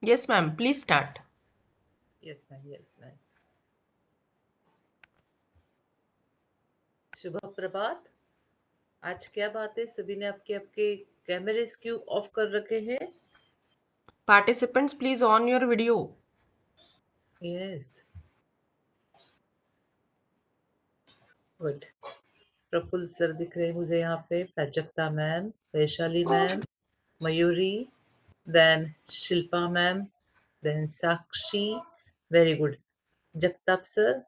Yes, ma'am. Please start. Yes ma'am, yes ma'am. शुभ प्रभात। आज क्या बात है, सभी ने आपके आपके कैमरेस क्यों ऑफ कर रखे हैं? Participants, please on your video. Yes, good. Prafull sir दिख रहे हैं मुझे यहाँ पे, Prajakta ma'am, Vaishali ma'am, Mayuri, then Shilpa ma'am, then Sakshi, very good. Jagtap sir,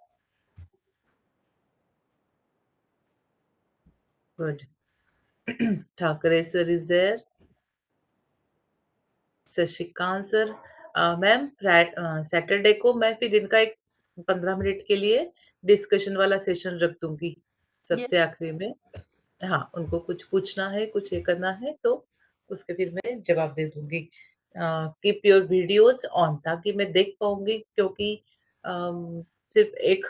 good. Thackeray sir is there, Shashikant sir. Ma'am, Saturday को मैं फिर इनका एक 15 मिनट के लिए डिस्कशन वाला सेशन रख दूंगी Yes. सबसे आखिरी में। हाँ, उनको कुछ पूछना है, कुछ ये करना है तो उसके फिर मैं जवाब दे दूंगी। कीप योर वीडियोज ऑन ताकि मैं देख पाऊंगी, क्योंकि सिर्फ एक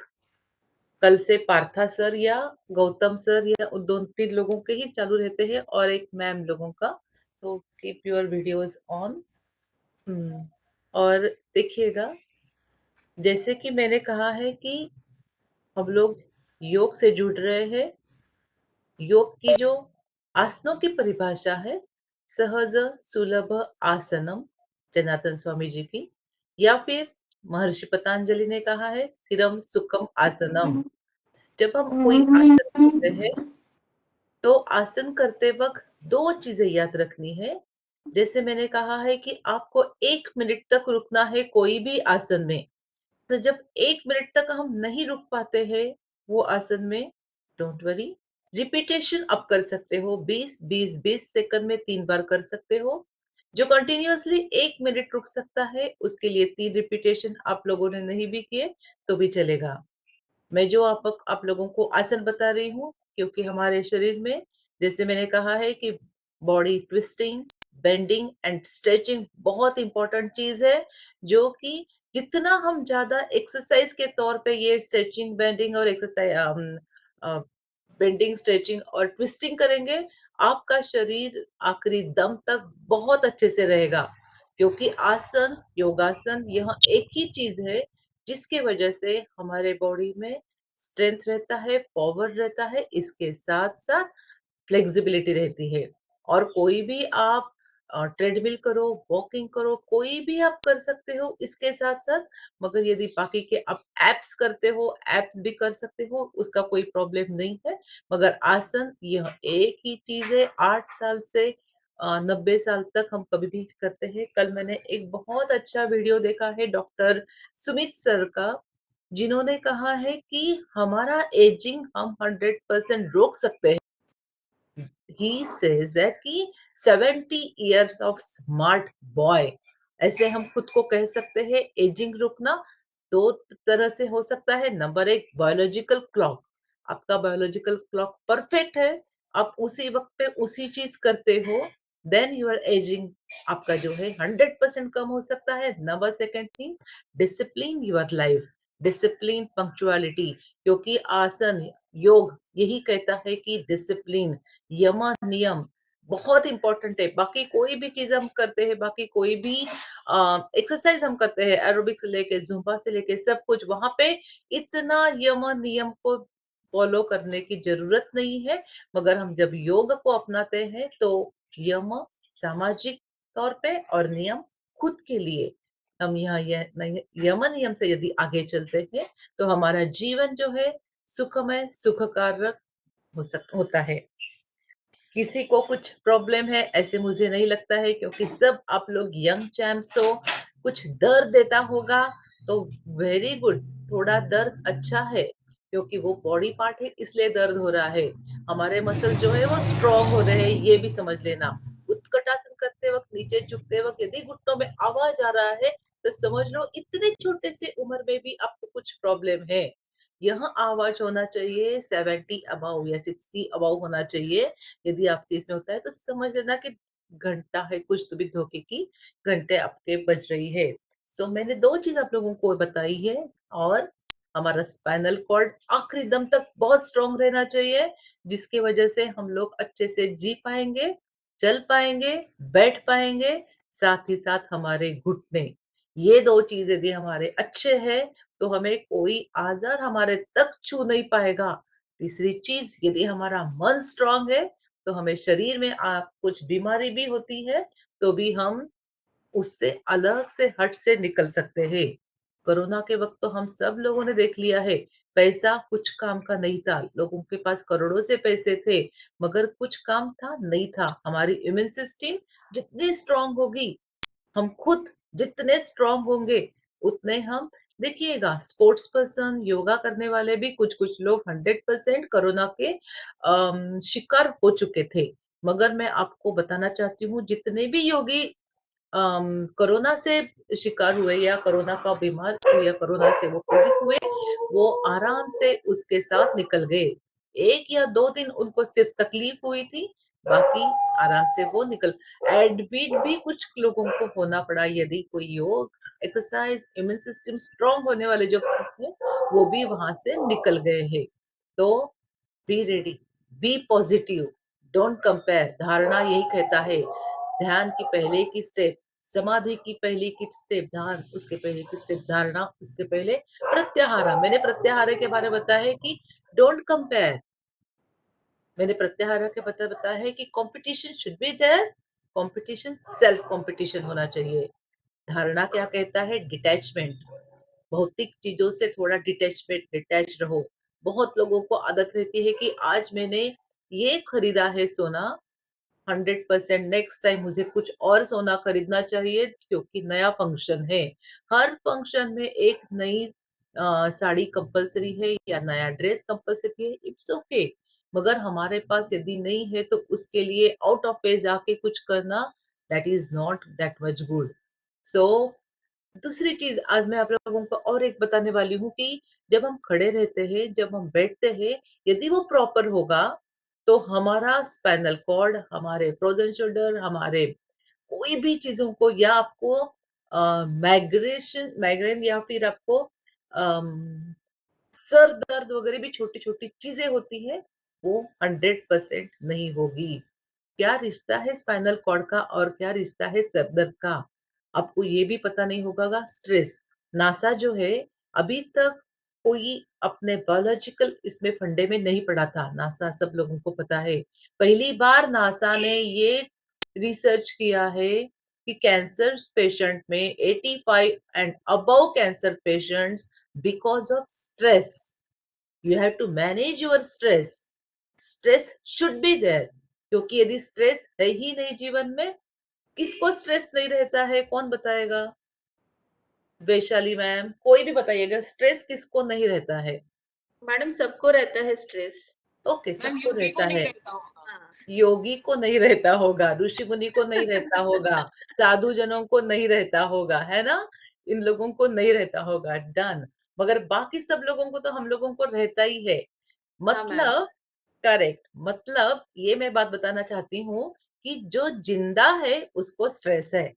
कल से पार्था सर या गौतम सर या 2-3 लोगों के ही चालू रहते हैं और एक मैम लोगों का। तो कीप योर वीडियोज ऑन। और देखिएगा, जैसे कि मैंने कहा है कि हम लोग योग से जुड़ रहे हैं। योग की जो आसनों की परिभाषा है, सहज सुलभ आसनम, जनार्दन स्वामी जी की, या फिर महर्षि पतंजलि ने कहा है स्थिरम सुखम आसनम। जब हम कोई आसन करते हैं तो आसन करते वक्त दो चीजें याद रखनी है। जैसे मैंने कहा है कि आपको 1 मिनट तक रुकना है कोई भी आसन में। तो जब 1 मिनट तक हम नहीं रुक पाते हैं वो आसन में, डोंट वरी, रिपीटेशन आप कर सकते हो। 20-20-20 सेकंड में 3 बार कर सकते हो। जो कंटिन्यूअसली 1 मिनट रुक सकता है उसके लिए 3 रिपीटेशन आप लोगों ने नहीं भी किए तो भी चलेगा। मैं जो आप लोगों को आसन बता रही हूँ, क्योंकि हमारे शरीर में, जैसे मैंने कहा है कि body twisting, bending and stretching बहुत इंपॉर्टेंट चीज है। जो कि जितना हम ज्यादा एक्सरसाइज के तौर पे ये स्ट्रेचिंग, बेंडिंग और एक्सरसाइज, बेंडिंग, स्ट्रेचिंग और ट्विस्टिंग करेंगे, आपका शरीर आखिरी दम तक बहुत अच्छे से रहेगा। क्योंकि आसन, योगासन, यह एक ही चीज है जिसके वजह से हमारे बॉडी में स्ट्रेंथ रहता है, पावर रहता है, इसके साथ साथ फ्लेक्सिबिलिटी रहती है। और कोई भी आप ट्रेडमिल करो, वॉकिंग करो, कोई भी आप कर सकते हो इसके साथ साथ। मगर यदि बाकी के आप एप्स करते हो, एप्स भी कर सकते हो, उसका कोई प्रॉब्लम नहीं है। मगर आसन यह एक ही चीज है। 8 साल से 90 साल तक हम कभी भी करते हैं। कल मैंने एक बहुत अच्छा वीडियो देखा है डॉक्टर सुमित सर का, जिन्होंने कहा है कि हमारा एजिंग हम 100% रोक सकते हैं। he says that कि 70 years of smart boy, ऐसे हम खुद को कह सकते हैं। एजिंग रुकना दो तरह से हो सकता है। नंबर एक, बायोलॉजिकल क्लॉक। आपका बायोलॉजिकल क्लॉक परफेक्ट है, आप उसी वक्त पे उसी चीज करते हो, देन यूर एजिंग आपका जो है 100% कम हो सकता है। Number second thing, discipline your life, discipline, punctuality. क्योंकि आसन, योग यही कहता है कि डिसिप्लिन, यम नियम बहुत इंपॉर्टेंट है। बाकी कोई भी चीज हम करते हैं, बाकी कोई भी एक्सरसाइज हम करते हैं, एरोबिक्स से लेके जुम्बा से लेके सब कुछ, वहां पे इतना यम नियम को फॉलो करने की जरूरत नहीं है। मगर हम जब योग को अपनाते हैं तो यम सामाजिक तौर पे और नियम खुद के लिए, हम यहाँ यम नियम से यदि आगे चलते हैं तो हमारा जीवन जो है सुखमय, सुखकारक होता है। किसी को कुछ प्रॉब्लम है ऐसे मुझे नहीं लगता है, क्योंकि सब आप लोग यंग चैम्प्स हो। कुछ दर्द देता होगा तो वेरी गुड, थोड़ा दर्द अच्छा है, क्योंकि वो बॉडी पार्ट है इसलिए दर्द हो रहा है। हमारे मसल्स जो है वो स्ट्रांग हो रहे हैं, ये भी समझ लेना। उत्कटासन करते वक्त, नीचे झुकते वक्त यदि घुटनों में आवाज आ रहा है तो समझ लो इतने छोटे से उम्र में भी आपको कुछ प्रॉब्लम है। यह आवाज होना चाहिए 70 अबाउ या 60 अबाउ होना चाहिए। यदि आपके इसमें होता है तो समझ लेना कि घंटा है, कुछ तो भी धोखे की घंटे आपके बज रही है। सो मैंने दो चीज आप लोगों को बताई है। और हमारा स्पाइनल कॉर्ड आखिरी दम तक बहुत स्ट्रांग रहना चाहिए, जिसकी वजह से हम लोग अच्छे से जी पाएंगे, चल पाएंगे, बैठ पाएंगे, साथ ही साथ हमारे घुटने, ये 2 चीज़ यदि हमारे अच्छे हैं, तो हमें कोई आज़ार हमारे तक छू नहीं पाएगा। तीसरी चीज़, यदि हमारा मन स्ट्रॉन्ग है, तो हमें शरीर में कुछ बीमारी भी होती है, तो भी हम उससे अलग से हट से निकल सकते हैं। कोरोना के वक़्त तो हम सब लोगों ने देख लिया है, पैसा कुछ काम का नहीं था। लोगों के पास करोड़ों से पैसे थे, मगर कुछ काम था, नहीं था। हमारी इम्यून सिस्टम जितनी स्ट्रॉन्ग होगी, हम खुद जितने स्ट्रॉन्ग होंगे, उतने हम देखिएगा स्पोर्ट्स पर्सन, योगा करने वाले भी कुछ-कुछ लोग 100% कोरोना के शिकार हो चुके थे। मगर मैं आपको बताना चाहती हूँ जितने भी योगी कोरोना से शिकार हुए या कोरोना का बीमार हुए या कोरोना से वो पीड़ित हुए, वो आराम से उसके साथ निकल गए। 1 या 2 दिन उनको सिर्फ तकलीफ हुई थी, बाकी आराम से वो निकल एडमिट भी कुछ लोगों को होना पड़ा यदि कोई योग, एक्सरसाइज, इम्यून सिस्टम स्ट्रॉन्ग होने वाले जो थे, वो भी वहाँ से निकल गए हैं। तो be ready, be positive, don't compare. धारणा यही कहता है, ध्यान की पहले की स्टेप, समाधि की पहले की स्टेप ध्यान, उसके पहले की स्टेप धारणा, उसके पहले प्रत्याहार। मैंने प्रत्याहार के बारे में बताया है कि डोंट कंपेयर। मैंने प्रत्याहार के बताया है कि competition should be there, competition self competition होना चाहिए। धारणा क्या कहता है? डिटैचमेंट, भौतिक चीजों से थोड़ा डिटैच रहो। बहुत लोगों को आदत रहती है कि आज मैंने ये खरीदा है सोना, 100% नेक्स्ट टाइम मुझे कुछ और सोना खरीदना चाहिए क्योंकि नया फंक्शन है। हर फंक्शन में एक नई साड़ी कंपल्सरी है या नया ड्रेस कंपल्सरी है, इट्स ओके। मगर हमारे पास यदि नहीं है तो उसके लिए आउट ऑफ पेज आके कुछ करना, that is not that much good. So दूसरी चीज आज मैं आप लोगों को और एक बताने वाली हूँ कि जब हम खड़े रहते हैं, जब हम बैठते हैं, यदि वो प्रॉपर होगा, तो हमारा स्पाइनल कॉर्ड, हमारे फ्रोजन शोल्डर, हमारे कोई भी चीजों को या आपको माइग्रेन या फिर आपको सर दर्द वगैरह भी छोटी-छोटी चीज़ें होती है, वो 100% नहीं होगी। क्या रिश्ता है स्पाइनल कॉर्ड का और क्या रिश्ता है सर दर्द का? आपको ये भी पता नहीं होगा स्ट्रेस। नासा जो है, अभी तक कोई अपने बायोलॉजिकल इसमें फंडे में नहीं पड़ा था। नासा सब लोगों को पता है। पहली बार नासा ने ये रिसर्च किया है कि कैंसर पेशेंट में 85 and above cancer patients because of stress, you have to manage your stress should be there, क्योंकि यदि स्ट्रेस है ही नहीं जीवन में, किसको स्ट्रेस नहीं रहता है? कौन बताएगा? वैशाली मैम, कोई भी बताइएगा, स्ट्रेस किसको नहीं रहता है? मैडम सबको रहता है स्ट्रेस। ओके, मैम सबको योगी को रहता नहीं है। रहता होगा। हाँ। योगी को नहीं रहता होगा, ऋषि मुनि को नहीं रहता होगा, साधु जनों को नहीं रहता होगा, है ना? इन लोगों को नहीं रहता होगा, डन। मगर बाकी सब लोगों को तो हम लोगों को रहता ही है। हाँ मैम। मतलब करेक्ट, मतलब ये मैं बात बताना चाहती हूँ कि जो जिंदा है उसको स्ट्रेस है,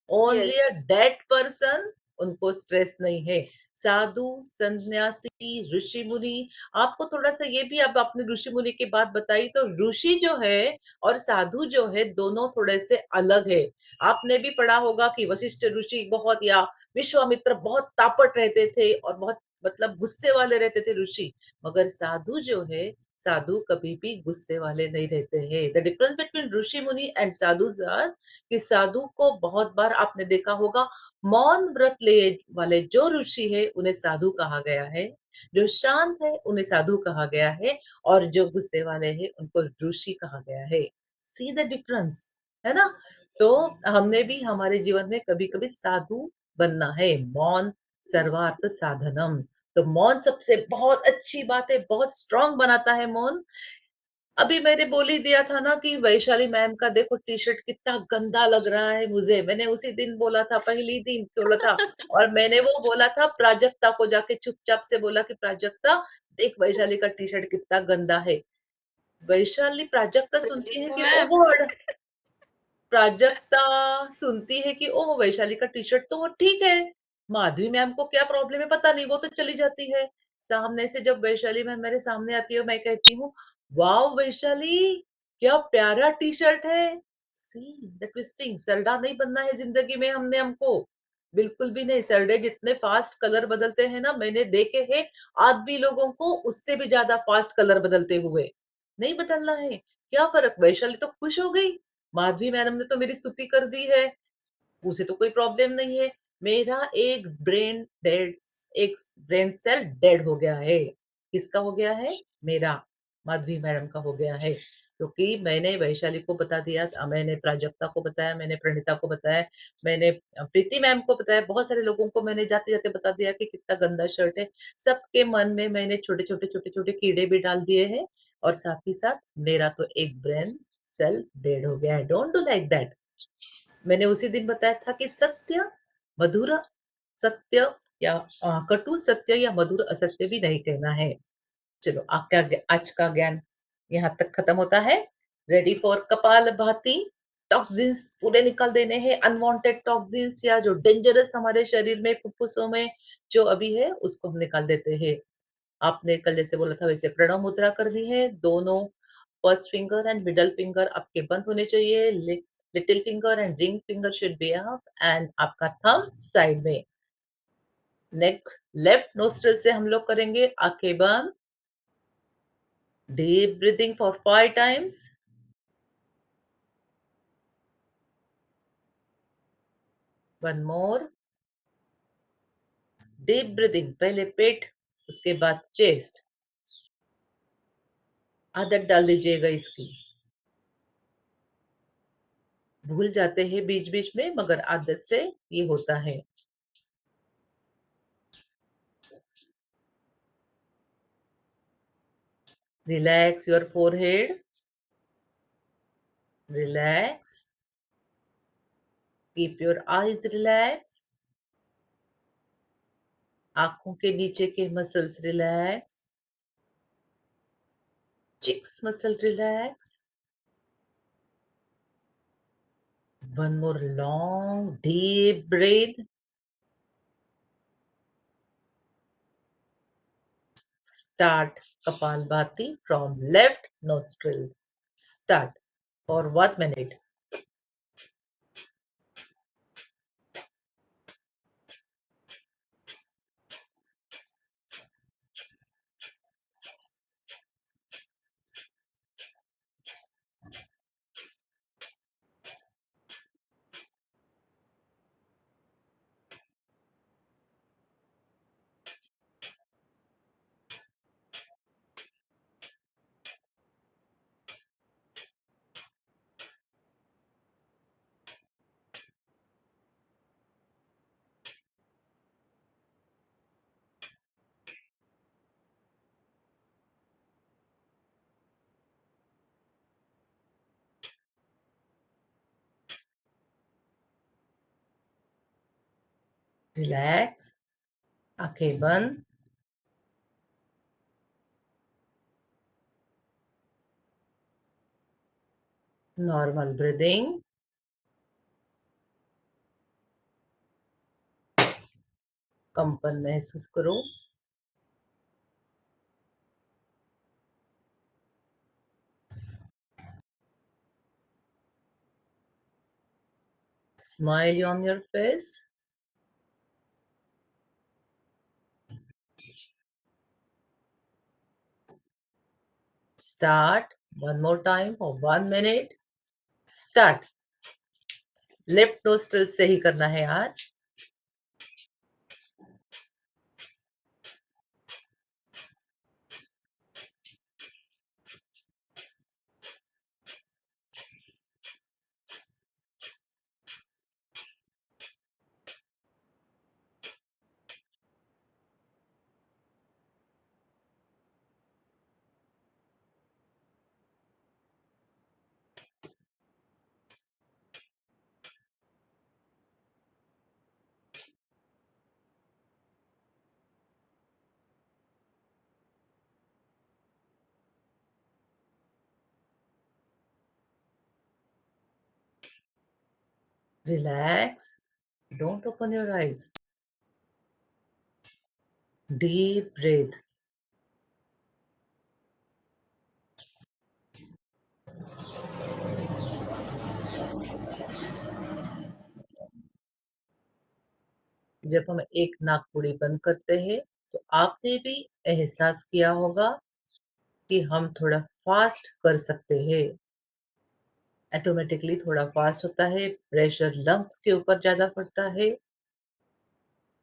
ओनली अ यस। डेड पर्सन उनको स्ट्रेस नहीं है। साधु, सन्यासी, ऋषि मुनि, आपको थोड़ा सा ये भी, अब आपने ऋषि मुनि की बात बताई, तो ऋषि जो है और साधु जो है दोनों थोड़े से अलग है। आपने भी पढ़ा होगा कि वशिष्ठ ऋषि बहुत, या विश्वामित्र बहुत तापट रहते थे और बहुत मतलब गुस्से वाले रहते थे ऋषि, मगर साधु जो है, साधु कभी भी गुस्से वाले नहीं रहते हैं। द डिफरेंस बिटवीन ऋषि मुनि एंड साधु आर कि साधु को बहुत बार आपने देखा होगा, मौन व्रत ले वाले जो ऋषि है उन्हें साधु कहा गया है, जो शांत है उन्हें साधु कहा गया है, और जो गुस्से वाले हैं उनको ऋषि कहा गया है। सी द डिफरेंस, है ना? तो हमने भी हमारे जीवन में कभी कभी साधु बनना है। मौन सर्वार्थ साधनम, तो मौन सबसे बहुत अच्छी बात है, बहुत स्ट्रांग बनाता है मौन। अभी मैंने बोल ही दिया था ना कि वैशाली मैम का देखो टी शर्ट कितना गंदा लग रहा है मुझे, मैंने उसी दिन बोला था, पहली दिन बोला था। और मैंने वो बोला था प्राजक्ता को, जाके चुपचाप से बोला कि प्राजक्ता देख वैशाली का टी शर्ट कितना गंदा है। वैशाली प्राजक्ता सुनती है देखो कि ओ मैम। गॉड, प्राजक्ता सुनती है कि ओह वैशाली का टी शर्ट तो वो ठीक है, माधवी मैम को क्या प्रॉब्लम है पता नहीं, वो तो चली जाती है। सामने से जब वैशाली मैम मेरे सामने आती है, मैं कहती हूँ वाओ वैशाली, क्या प्यारा टी शर्ट है। सी द ट्विस्टिंग, सरडा नहीं बनना है जिंदगी में हमको, बिल्कुल भी नहीं। सरडे जितने फास्ट कलर बदलते हैं ना, मैंने देखे हैं आदमी लोगों को उससे भी ज्यादा फास्ट कलर बदलते हुए। नहीं बदलना है। क्या फर्क, वैशाली तो खुश हो गई, माधवी मैडम ने तो मेरी स्तुति कर दी है, उसे तो कोई प्रॉब्लम नहीं है। मेरा एक ब्रेन सेल डेड हो गया है। किसका हो गया है? मेरा, माधवी मैडम का हो गया है। क्योंकि मैंने वैशाली को बता दिया, मैंने प्राजक्ता को बताया, मैंने प्रणीता को बताया, मैंने प्रीति मैम को बताया, बहुत सारे लोगों को मैंने जाते जाते बता दिया कि कितना गंदा शर्ट है। सबके मन में मैंने छोटे छोटे छोटे छोटे कीड़े भी डाल दिए हैं, और साथ ही साथ मेरा तो एक ब्रेन सेल डेड हो गया है। Don't do like that. मैंने उसी दिन बताया था कि सत्य मधुर सत्य या कटु सत्य या मधुर असत्य भी नहीं कहना है। चलो आपका आज का ज्ञान यहाँ तक खत्म होता है। रेडी फॉर कपाल भाती। टॉक्सिन्स पूरे निकाल देने हैं, अनवांटेड टॉक्सिन्स या जो डेंजरस हमारे शरीर में फुफ्फुसों में जो अभी है उसको हम निकाल देते हैं। आपने कल जैसे बोला था वैसे प्रणव मुद्रा करनी है। दोनों first finger and middle finger आपके बंद होने चाहिए। Little finger and ring finger should be up, and आपका थंब साइड में। नेक लेफ्ट नोस्ट्रल से हम लोग करेंगे आंखें बंद। Deep breathing for 5 times. One more. Deep breathing, पहले पेट उसके बाद चेस्ट। आदत डाल लीजिएगा इसकी। भूल जाते हैं बीच बीच में, मगर आदत से ये होता है। Relax your forehead. Relax. Keep your eyes relax. आंखों के नीचे के muscles relax. Cheeks muscle relax. One more long deep breath. Start Kapalbhati from left nostril. Start for 1 minute. Relax. आंखें बंद। Normal breathing. कंपन महसूस करो। Smile on your face. Start one more time for 1 minute. Start. Left nostril से ही करना है आज। Relax. Don't open your eyes. Deep breath. जब हम एक नाकपुड़ी बंद करते हैं तो आपने भी एहसास किया होगा कि हम थोड़ा फास्ट कर सकते हैं। ऑटोमेटिकली थोड़ा फास्ट होता है, प्रेशर लंग्स के ऊपर ज्यादा पड़ता है।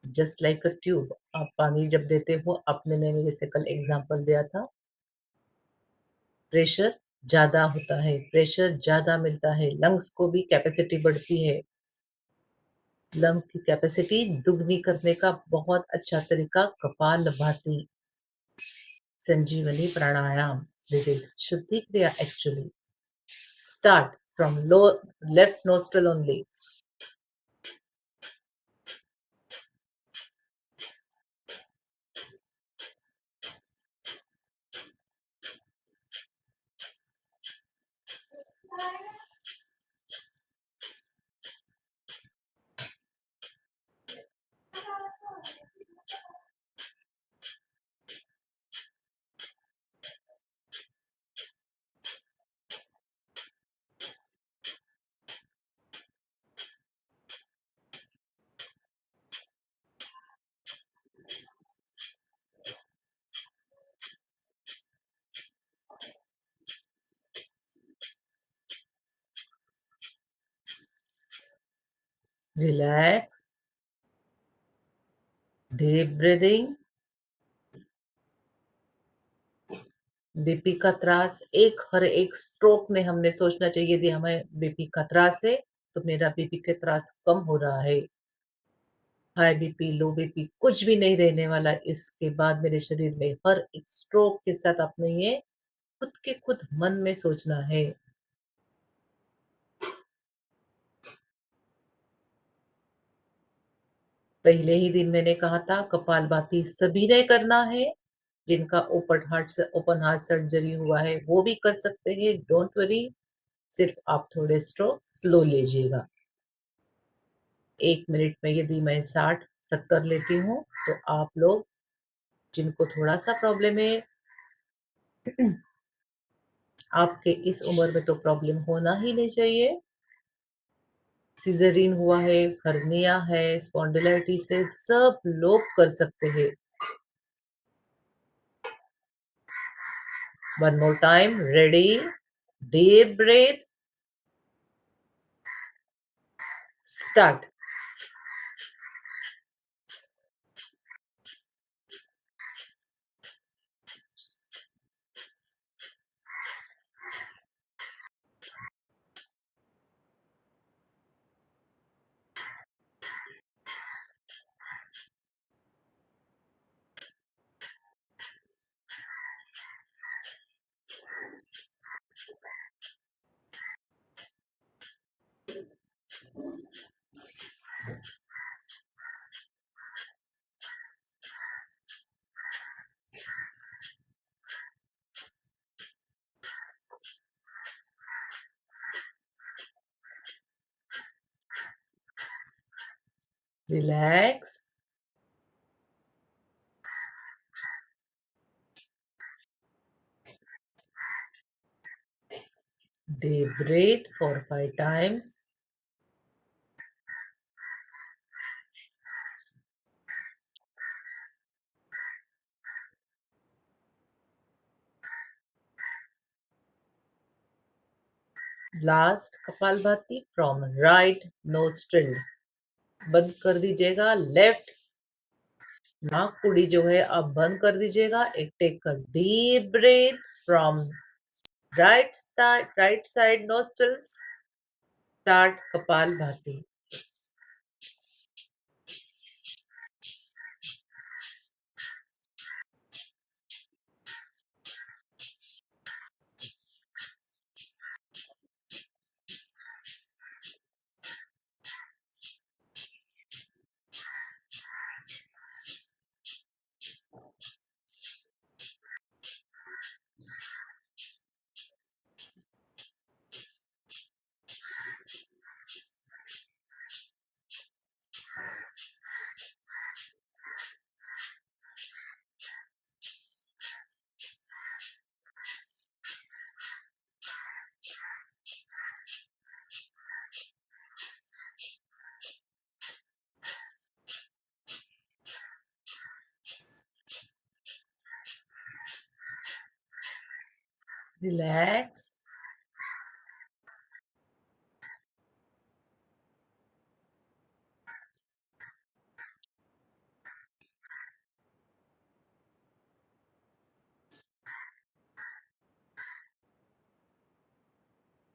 जस्ट लाइक अ ट्यूब, आप पानी जब देते हो, आपने मैंने जैसे कल एग्जांपल दिया था, प्रेशर ज्यादा होता है, प्रेशर ज्यादा मिलता है, लंग्स को भी कैपेसिटी बढ़ती है। लंग की कैपेसिटी दुगनी करने का बहुत अच्छा तरीका कपालभाति, संजीवनी प्राणायाम। दिस इज शुद्धि क्रिया actually. Start from low left nostril only. Relax. Deep breathing. BP का त्रास, हर एक स्ट्रोक में हमने सोचना चाहिए यदि हमें बीपी का त्रास है तो मेरा बीपी का त्रास कम हो रहा है। हाई बीपी, लो बीपी कुछ भी नहीं रहने वाला इसके बाद मेरे शरीर में। हर एक स्ट्रोक के साथ आपने ये खुद के खुद मन में सोचना है। पहले ही दिन मैंने कहा था कपालभाति सभी ने करना है। जिनका ओपन हार्ट सर्जरी हुआ है वो भी कर सकते हैं, डोंट वरी। सिर्फ आप थोड़े स्ट्रोक स्लो लीजिएगा। 1 मिनट में यदि मैं 60-70 लेती हूँ तो आप लोग जिनको थोड़ा सा प्रॉब्लम है, आपके इस उम्र में तो प्रॉब्लम होना ही नहीं चाहिए। सिजरीन हुआ है, हर्निया है, स्पॉन्डिलाइटिस है, सब लोग कर सकते हैं। One more time, ready, deep breath, start. Relax, deep breath for 5 times. Last Kapalbhati from right nostril. बंद कर दीजिएगा। लेफ्ट नाकपुड़ी जो है अब बंद कर दीजिएगा। एक take a deep breath from right side nostrils. Start kapalbhati. Relax.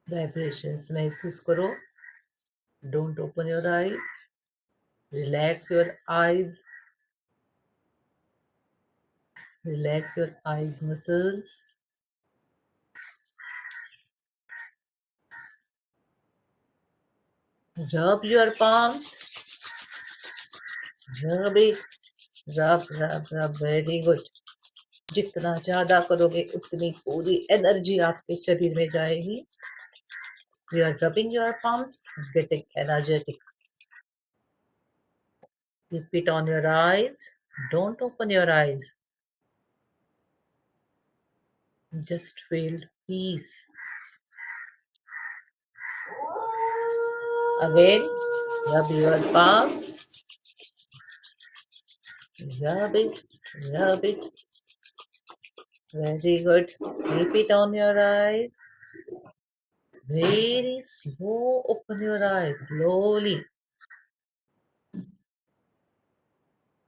Vibrations महसूस करो. Don't open your eyes. Relax your eyes. Relax your eyes muscles. Rub your palms. Rub it. Rub, rub, rub. Very good. जितना ज्यादा करोगे उतनी पूरी energy आपके शरीर में जाएगी. You are rubbing your palms, getting energetic. Keep it on your eyes. Don't open your eyes. Just feel peace. Again, rub your palms. Rub it, rub it. Very good. Keep it on your eyes. Very slow. Open your eyes slowly.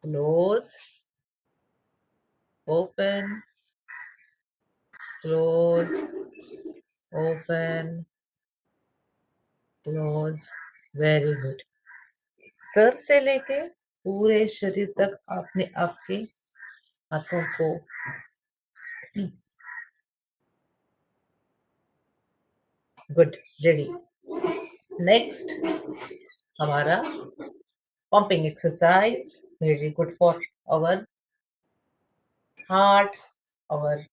Close. Open. Close. Open. Close. Very good. सर से लेके पूरे शरीर तक आपने आपके हाथों को गुड. रेडी. नेक्स्ट हमारा pumping exercise. Very good for our heart, our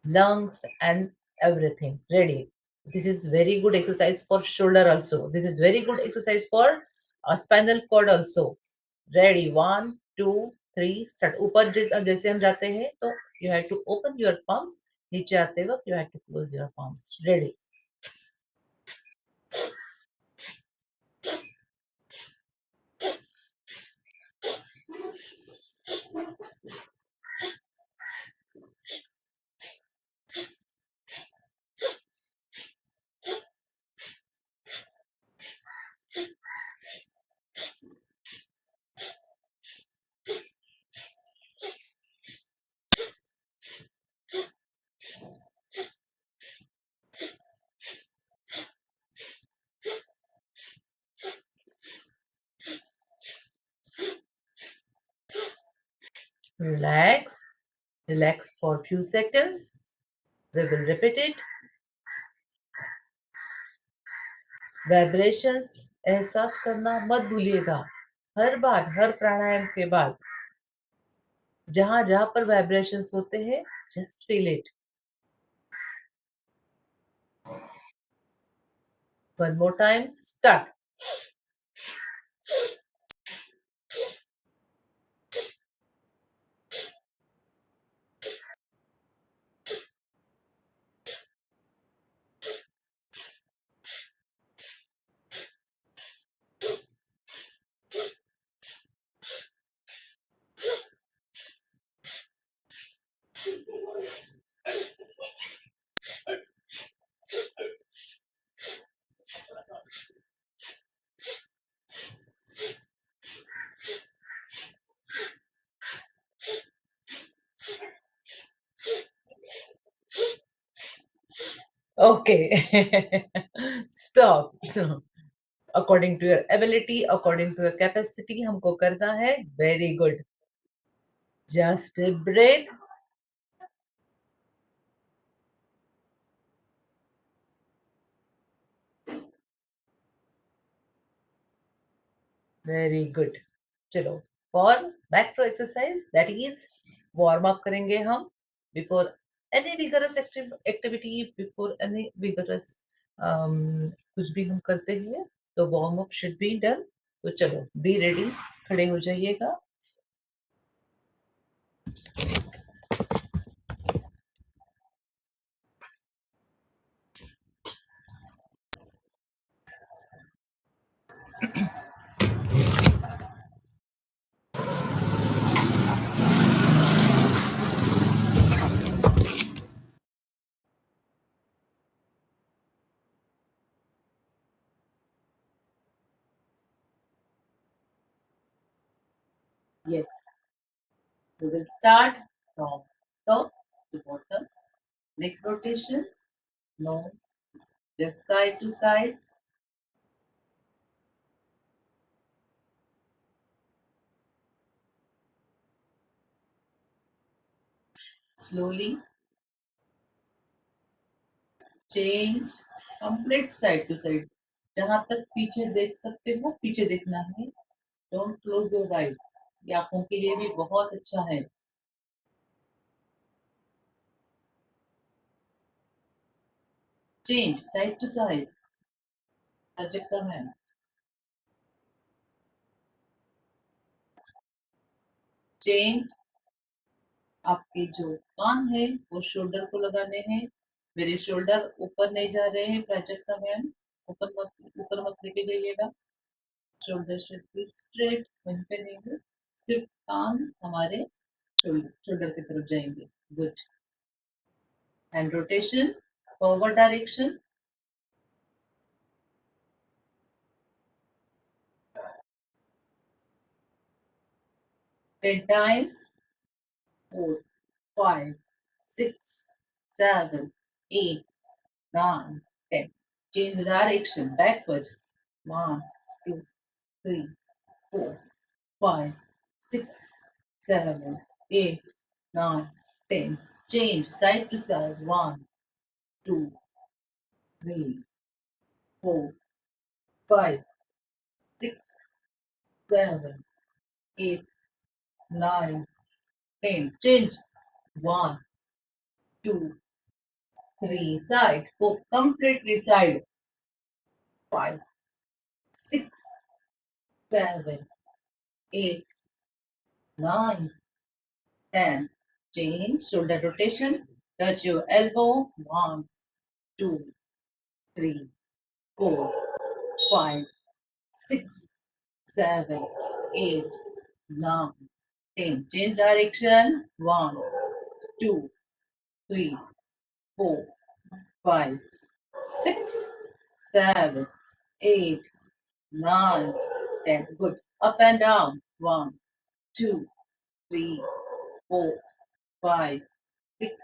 lungs and everything. Ready. This is very good exercise for shoulder also. This is very good exercise for spinal cord also. Ready. 1 2 3 start. ऊपर जैसे हम जाते हैं तो you have to open your palms. नीचे आते वक्त you have to close your palms. Ready. Relax. Relax for few seconds. We will repeat it. Vibrations एहसास करना मत भूलिएगा. हर बार, हर प्राणायाम के बाद जहां जहां पर वाइब्रेशंस होते हैं, just feel it. One more time. Start. Okay. Stop. According to your ability, according to your capacity, हमको करना है. Very good. Just breathe. Very good. चलो. For macro exercise, that is warm up करेंगे हम before any vigorous activity, before any vigorous कुछ भी हम करते हैं तो warm up should be done. तो चलो, be ready. खड़े हो जाइएगा. Yes. We will start from top to bottom. Neck rotation. No. Just side to side. Slowly. Change. Complete side to side. जहां तक पीछे देख सकते हो पीछे देखना है. Don't close your eyes. ये आंखों के लिए भी बहुत अच्छा है. Change side to side. Project the hand. Change. आपके जो कान है वो शोल्डर को लगाने हैं. मेरे शोल्डर ऊपर नहीं जा रहे हैं. Project the hand. ऊपर मत लेके जाइएगा. Shoulder should be straight. वहीं पे नहीं, सिर्फ कान हमारे शोल्डर की तरफ जाएंगे. Good. Hand rotation. Forward direction. Ten times. 4, 5, 6, 7, 8, 9, 10. Change the direction backward. 1, 2, 3, 4, 5, 6, 7, 8, 9, 10. Change side to side. 1, 2, 3, 4, 5, 6, 7, 8, 9, 10. Change. 1, 2, 3. Side. Go completely side. 5, 6, 7, 8, 9, 10. Change. Shoulder rotation. Touch your elbow. 1, 2, 3, 4, 5, 6, 7, 8, 9, 10. Change direction. 1, 2, 3, 4, 5, 6, 7, 8, 9, 10. Good. Up and down. 1, 2, 3, 4, 5, 6,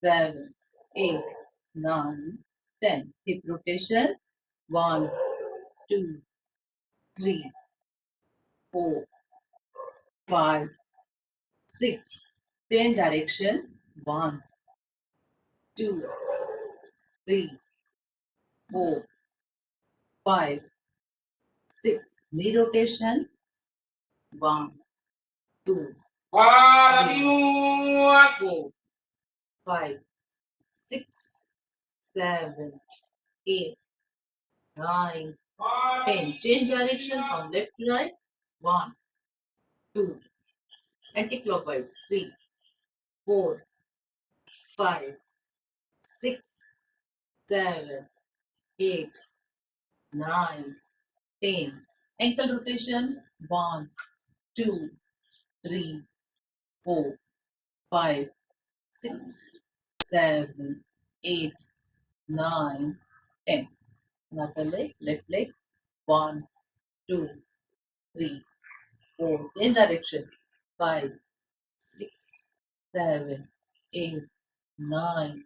7, 8, 9, 10. Hip rotation. 1, 2, 3, 4, 5, 6. Same direction. 1, 2, 3, 4, 5, 6. Knee rotation. 1, 2, 4, 5, 6, 7, 8, 9, 10. Change direction from left to right. 1, 2. Anti-clockwise. 3, 4, 5, 6, 7, 8, 9, 10. Ankle rotation. 1, 2, 3, 4, 5, 6, 7, 8, 9, 10. Another leg, left leg. 1, 2, 3, 4. In direction. 5, 6, 7, 8, 9,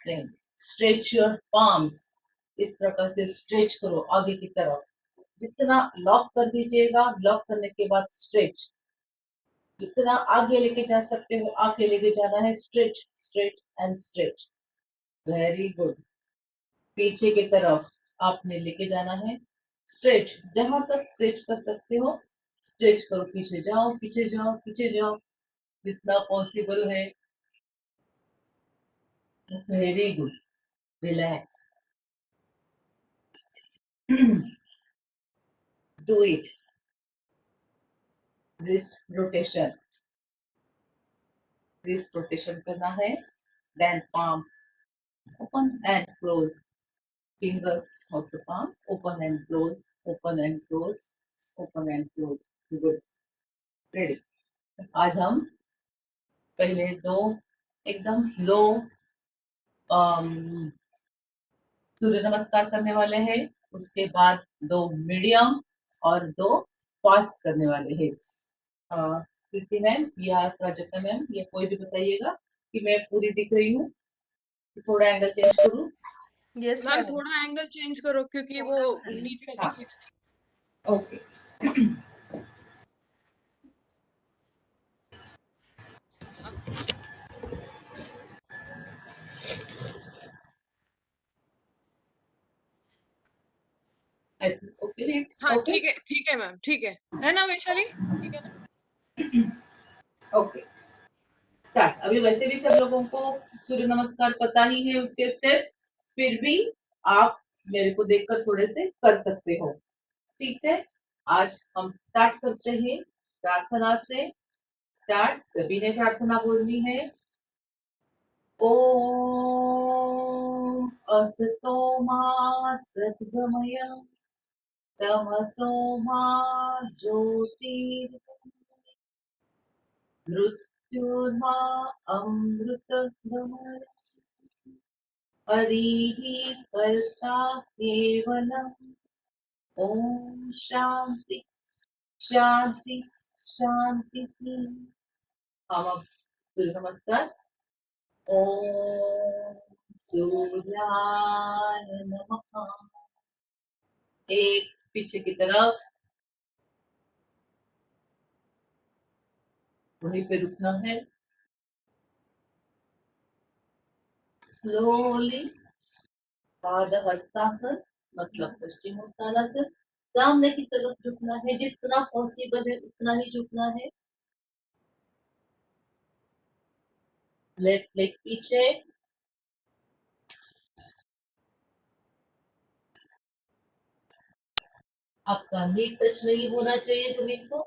10. Stretch your palms. इस प्रकार से stretch करो आगे की तरफ. जितना lock कर दीजिएगा. लॉक करने के बाद स्ट्रेच. जितना आगे लेके जा सकते हो आगे लेके जाना है. Stretch stretch and stretch. Very good. पीछे की तरफ आपने लेके जाना है. स्ट्रेच. जहां तक स्ट्रेच कर सकते हो स्ट्रेच करो. पीछे जाओ पीछे जाओ पीछे जाओ जितना पॉसिबल है. Very good. Relax. Do it. Wrist rotation. Wrist rotation करना है. Then palm open and close. Fingers of the palm open and close, open and close, open and close. Good. Ready. आज हम पहले दो एकदम स्लो सूर्य नमस्कार करने वाले हैं. उसके बाद दो मीडियम और दो फास्ट करने वाले हैं. प्रीति मैम या प्राजक्ता मैम या कोई भी बताइएगा कि मैं पूरी दिख रही हूँ, थोड़ा एंगल चेंज करूँ। Yes, ma'am madam. थोड़ा एंगल चेंज करो क्योंकि वो नीचे का हाँ, दिखेगा। ओके। ओके, हाँ ओके, ठीक है मैम, ठीक है ना वैशाली, ठीक है ना। Okay, start. अभी वैसे भी सब लोगों को सूर्य नमस्कार पता ही है उसके स्टेप्स, फिर भी आप मेरे को देखकर थोड़े से कर सकते हो, ठीक है। आज हम स्टार्ट करते हैं प्रार्थना से। स्टार्ट, सभी ने प्रार्थना बोलनी है। ओम असतो मा सद्गमय तमसो मा ज्योतिर्गमय मृत्युर्मा अमृतगमय हरिः कर्ता केवलम्। ओम शांति शांति शांति। हम अब सूर्य नमस्कार। ओम सूर्याय नमः। एक पीछे की तरफ, वहीं पे रुकना है। स्लोली पाद हस्तासन मतलब पश्चिमोत्तानासन, सामने की तरफ झुकना है, जितना पॉसिबल है उतना ही झुकना है। लेफ्ट लेग पीछे, आपका नी टच नहीं होना चाहिए जमीन को,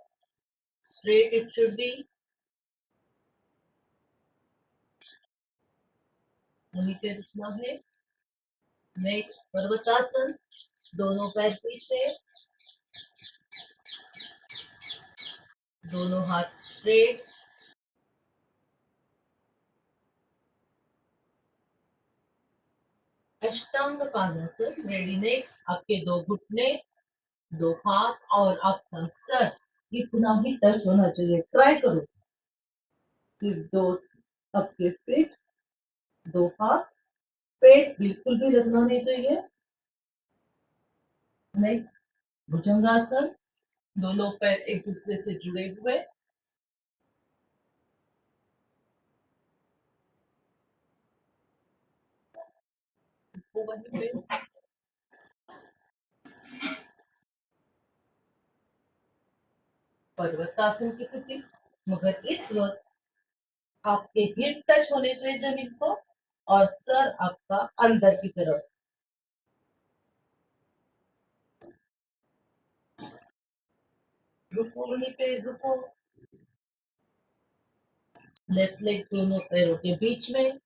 स्ट्रेट इट शुड बी। वहीं पे रुकना है। नेक्स्ट पर्वतासन, दोनों पैर पीछे, दोनों हाथ स्ट्रेट। अष्टांग पादासन, रेडी। नेक्स्ट आपके दो घुटने, दो हाथ और आपका सर इतना ही टच होना चाहिए, ट्राई करो। सिर्फ दो आपके पेट, दो हाथ, पेट बिल्कुल भी लगना नहीं चाहिए। नेक्स्ट भुजंगासन, दोनों पैर एक दूसरे से जुड़े हुए। पर्वतासन की स्थिति, मगर इस वक्त आपके हिप टच होने चाहिए जमीन को और सर आपका अंदर की तरफ। रुको, वहीं पे रुको। लेफ्ट लेग दोनों पैरों के बीच में,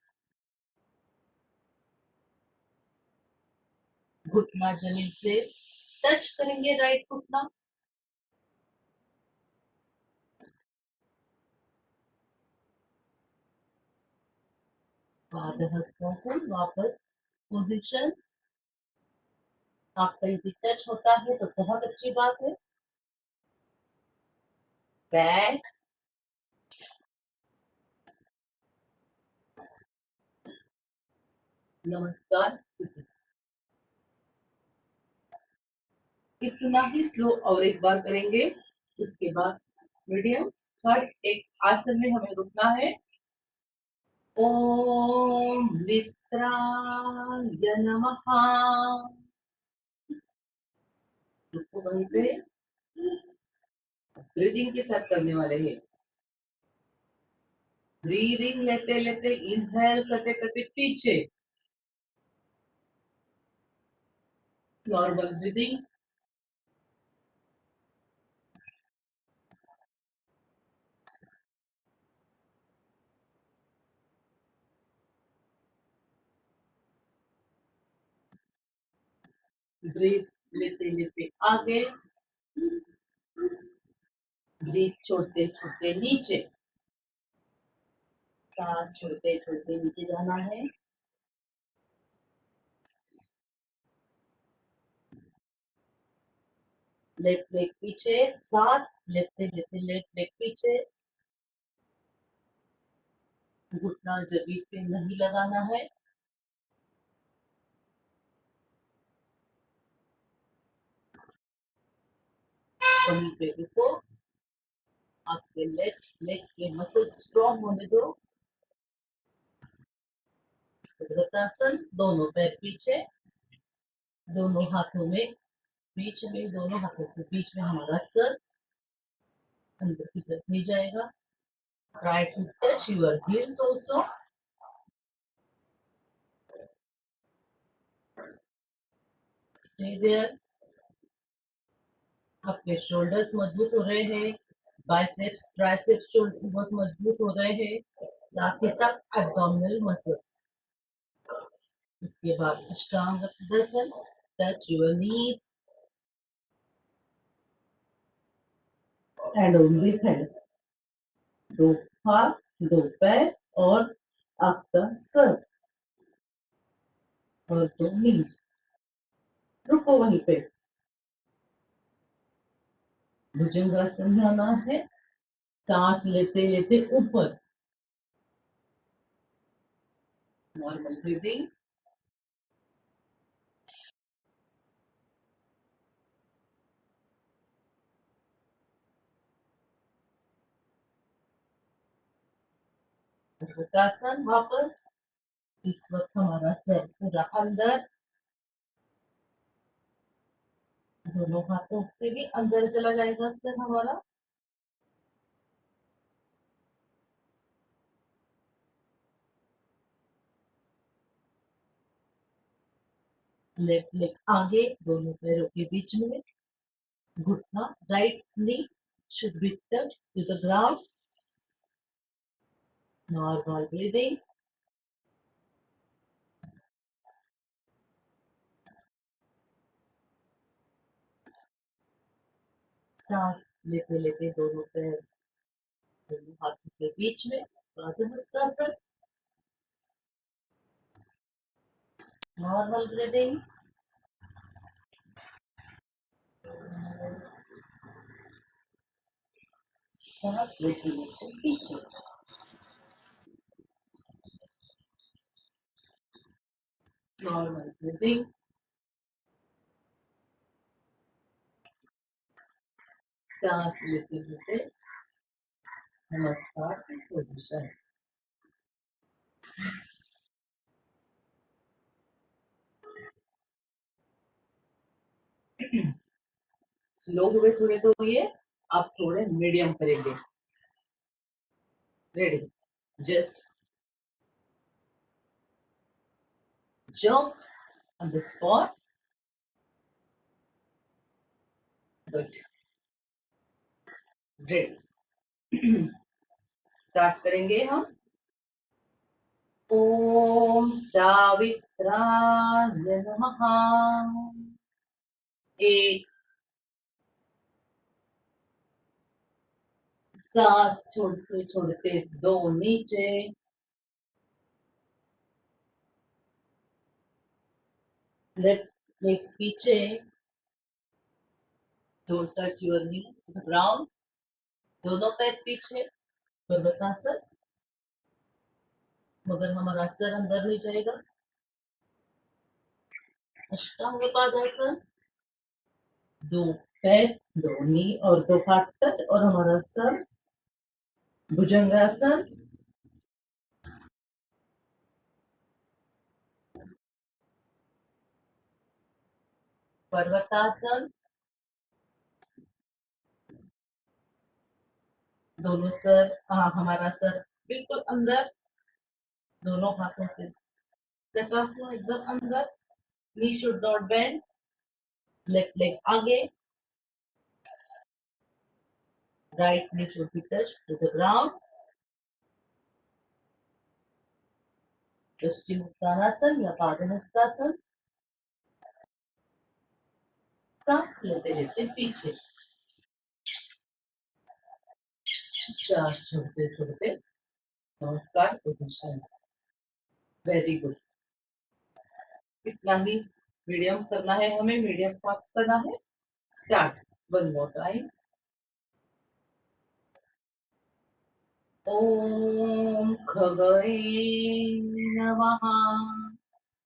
घुटना जमीन से टच करेंगे, राइट घुटना। पादहस्तासन, वापस पोजीशन। आपका यदि टच होता है तो बहुत अच्छी बात है। बैक, नमस्कार। इतना ही स्लो और एक बार करेंगे, उसके बाद मीडियम। हर एक आसन में हमें रुकना है। ओम मित्राय नमः। रुको वहीं पे, ब्रीदिंग के साथ करने वाले हैं। ब्रीदिंग लेते लेते, इनहेल करते करते पीछे, नॉर्मल ब्रीदिंग। ब्रीथ लेते लेते आगे, ब्रीथ छोड़ते छोड़ते नीचे, सांस छोड़ते छोड़ते नीचे जाना है। लेफ्ट लेग पीछे, सांस लेते लेते लेफ्ट लेग पीछे, घुटना जमीन पे नहीं लगाना है। वहीं पे रुको, आपके लेफ्ट लेग के मसल स्ट्रॉन्ग होने दो। वज्रासन, दोनों पैर पीछे, दोनों हाथों में बीच में, दोनों हाथों के बीच में हमारा सर अंदर की तरफ नहीं जाएगा। Try to touch your heels also. Stay there. आपके शोल्डर्स मजबूत हो रहे हैं, बाइसेप्स ट्राइसेप्स शोल्डर्स मजबूत हो रहे हैं, साथ ही साथ एब्डोमिनल मसल्स। इसके बाद अष्टांग प्रदर्शन, touch your knees and only hand, दो हाथ, दो पैर और आपका सर और दो नीज। रुको वहीं पे, भुजंगासन जाना है, सांस लेते लेते ऊपर, नॉर्मल ब्रीदिंग। भुजंगासन वापस, इस वक्त हमारा सर पूरा अंदर, दोनों हाथों से भी अंदर चला जाएगा सर हमारा। लेफ्ट लेग आगे, दोनों पैरों के बीच में, घुटना right knee should be touched to the ground. Normal breathing. सांस लेते लेते दोनों पैर दोनों हाथों के बीच में, प्राणायाम। Normal breathing. सांस लेते लेते पीछे, नॉर्मल ब्रीदिंग। सांस लेते लेते नमस्कार की पोजीशन। स्लो हुए थोड़े तो ये, आप थोड़े मीडियम करेंगे। Ready, just jump on the spot. Good. Ready. Start करेंगे हम। ओम सावित्राय नमः। एक, सांस छोड़ते छोड़ते दो नीचे, लेफ्ट लेग पीछे, don't touch your knee ground, दोनों पैर पीछे, पर्वतासन, मगर हमारा सर अंदर नहीं जाएगा। अष्टांग पादासन, दो पैर, दो नी और दो हाथ टच और हमारा सर। भुजंगासन, पर्वतासन, दोनों सर, हमारा सर बिल्कुल अंदर, दोनों हाथों से सटा हुआ एकदम अंदर, knee should not bend, left leg आगे, right knee should be touch to the ground. Paschimottanasana या पादहस्तासन। सांस लेते लेते पीछे, सांस छोड़ते छोड़ते नमस्कार पोजीशन। Very good. इतना ही मीडियम करना है, हमें मीडियम फास्ट करना है। Start. One more time. Om Khagaye Namaha.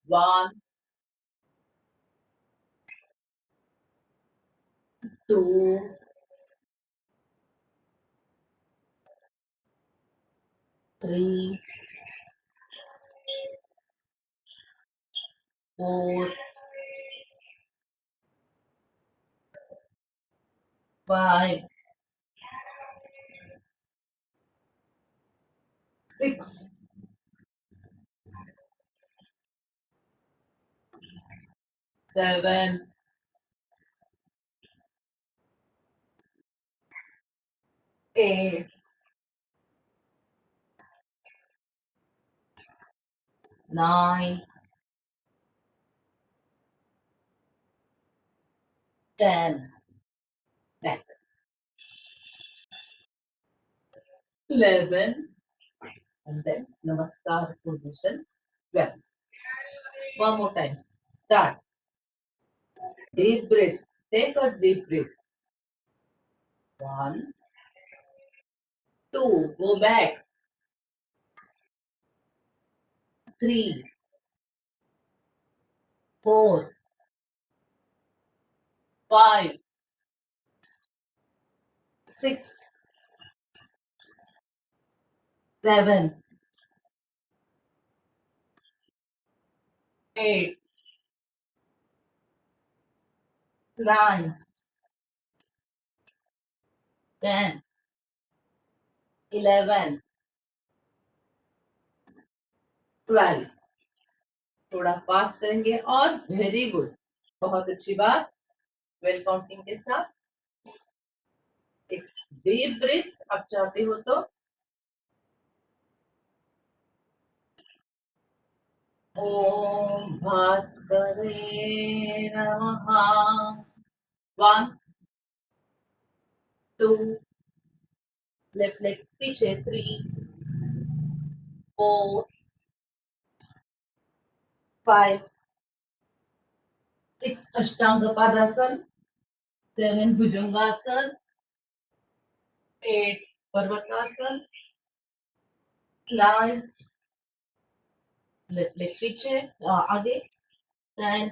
1, 2, 3, 4, 5, 6, 7, 8, 9, 10. Back. 11. And then Namaskar position 12. One more time. Start. Deep breath. Take a deep breath. 1, 2. Go back. 3, 4, 5, 6, 7, 8, 9, 10, 11, 12. थोड़ा फास्ट करेंगे और very good. बहुत अच्छी बात. वेल काउंटिंग के साथ एक डीप ब्रीथ आप चाहते हो तो ओम भास्करे नमः. 1, 2, लेफ्ट लेग पीछे. 3, 4, 5, 6 अष्टांग पादासन. 7 भुजंगासन. 8 पर्वतासन. 9 लेफ्ट लेग पीछे आगे. 10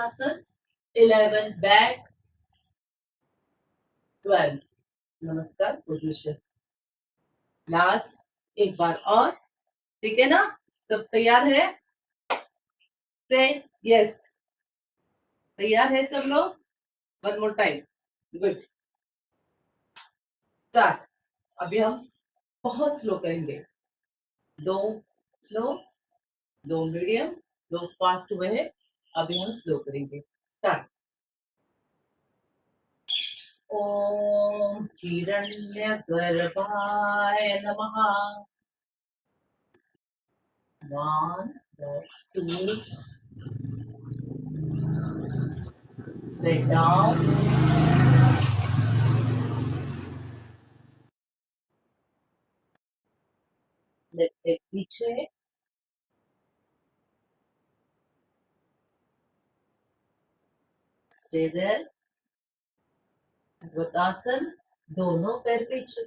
आसन. 11 बैक. 12 नमस्कार पोजीशन. लास्ट एक बार और. ठीक है ना. सब तैयार है. से यस. तैयार है सब लोग. One more time. Good. Start. अभी हम बहुत स्लो करेंगे. 2 स्लो, 2 मीडियम, 2 फास्ट हुए हैं. अभी हम स्लो करेंगे. स्टार्ट. ओम हिरण्यगर्भाय नमः. 1, 2, bend down. Left leg पीछे. Stay there. भुजंगासन. दोनों पैर पीछे.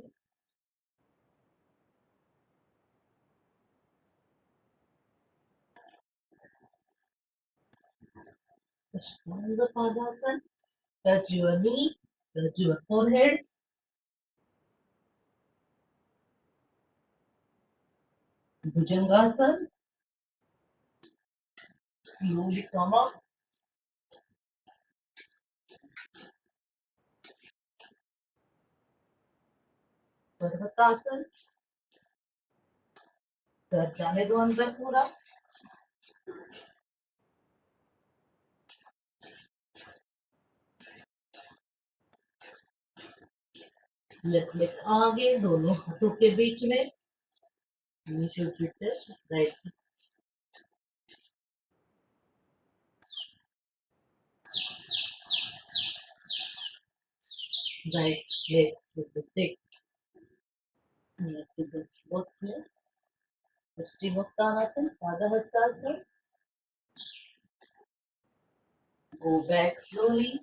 अष्टांग Padasana. Touch your knee. Touch your forehead. Bhujangasan. Slowly come up. Parvatasana. सर जाने दो अंदर पूरा. लेफ्ट लेग आगे. दोनों हाथों के बीच में. You should be touch. Right. Right leg with the thick. With the both here. Paschimottanasana. Padahastasana. Go back slowly.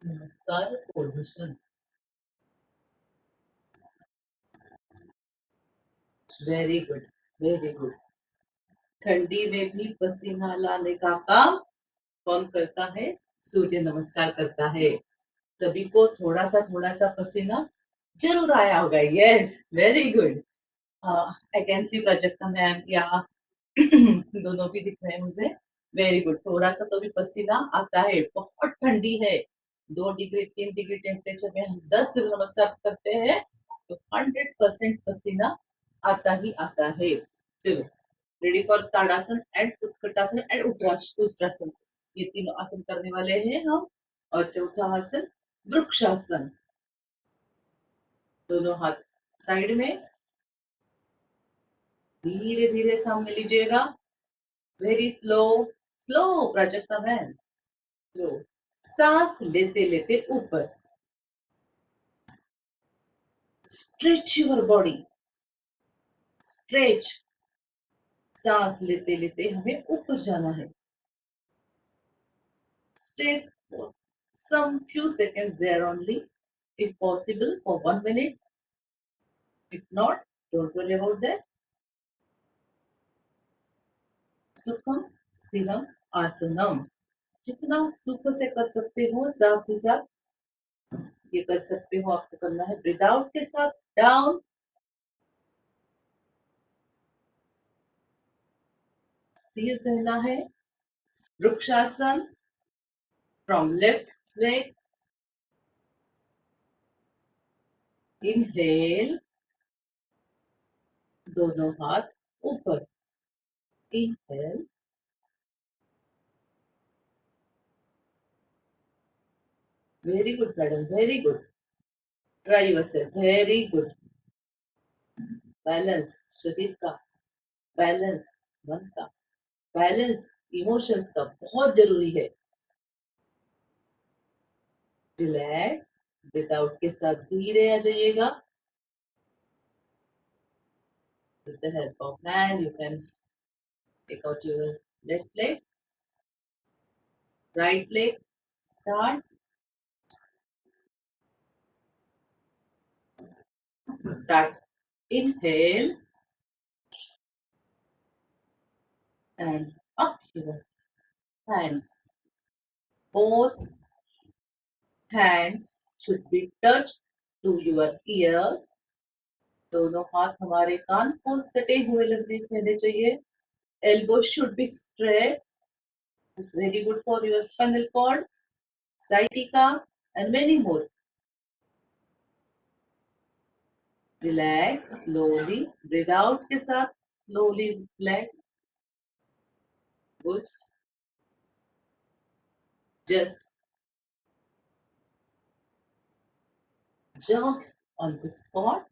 Namaskar position. Very good. Very good. ठंडी में भी पसीना लाने का काम कौन करता है? सूर्य नमस्कार करता है। सभी को थोड़ा सा पसीना जरूर आया होगा। Yes, very good. I can see Prajakta ma'am या दोनों भी दिख रहे हैं मुझे। Very good. थोड़ा सा तो भी पसीना आता है। बहुत ठंडी है। 2 डिग्री 3 डिग्री टेम्परेचर में हम 10 सूर्य नमस्कार करते हैं तो 100% पसीना आता ही आता है। चलो, ready for Tadasana and Utkatasana and Ushtrasana. ये तीनों आसन करने वाले हैं हम। और चौथा आसन वृक्षासन। दोनों हाथ साइड में, धीरे धीरे सामने लीजिएगा। Very slow, slow Prajakta ma'am, slow. सांस लेते लेते ऊपर। Stretch your body, stretch. सांस लेते लेते हमें ऊपर जाना है। Stay for some few seconds there only, if possible for 1 minute. If not, don't worry about that. सुखम स्थिरम आसनम। जितना सुख से कर सकते हो साथ ही साथ ये कर सकते हो। आपको करना है ब्रीथ आउट के साथ डाउन, स्थिर रहना है। Vrikshasana, from left leg, inhale, दोनों हाथ ऊपर, inhale, very good madam, very good. Try yourself, very good. Balance शरीर का, बैलेंस मन का, बैलेंस इमोशंस का बहुत जरूरी है। रिलैक्स, विदाउट के साथ धीरे आ जाइएगा। With the help of hand, you can take out your left leg, right leg. Start. Start. Inhale and up your hands. Both hands should be touched to your ears. दोनों हाथ हमारे कान को सटे हुए रहने चाहिए। Elbow should be straight. It's very good for your spinal cord, sciatica, and many more. Relax slowly. Breathe out के साथ slowly relax. Good. Just jump on the spot.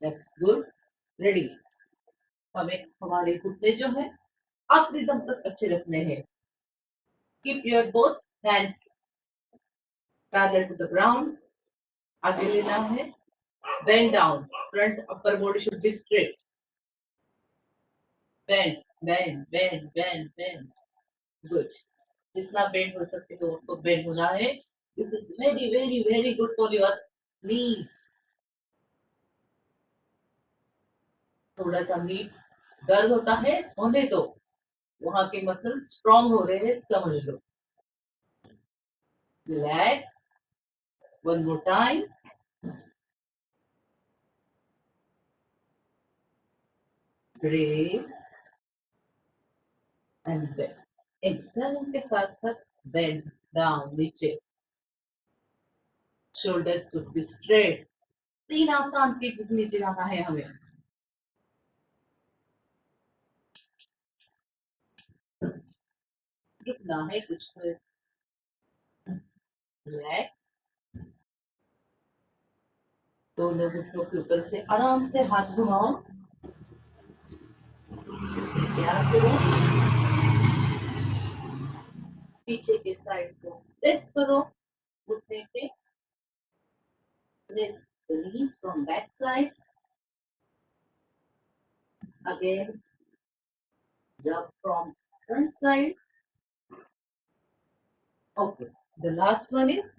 That's good. Ready. हमें हमारे घुटने जो है आखिरी दम तक अच्छे रखने हैं। Keep your both hands parallel to the ground. आगे लेना है। Bend down. Front upper body should be straight. Bend, bend, bend, bend, bend. Good. जितना बेंड हो सकते हो उसको बेंड होना है। This is very, very, very good for your knees. थोड़ा सा नी दर्द होता है, होने दो। वहां के मसल स्ट्रॉन्ग हो रहे हैं, समझ लो। Relax. One more time. Breathe and bend. Exhale के साथ साथ बेंड डाउन नीचे। Shoulders should be straight. 3 आसान के नीचे जाना है हमें। रुकना है कुछ। रिलैक्स। दोनों घुटनों के ऊपर से आराम से हाथ घुमाओ। इससे क्या करो, पीछे के साइड को प्रेस करो। घुटने पे press, release from back side. Again, rub from front side. Okay. The last one is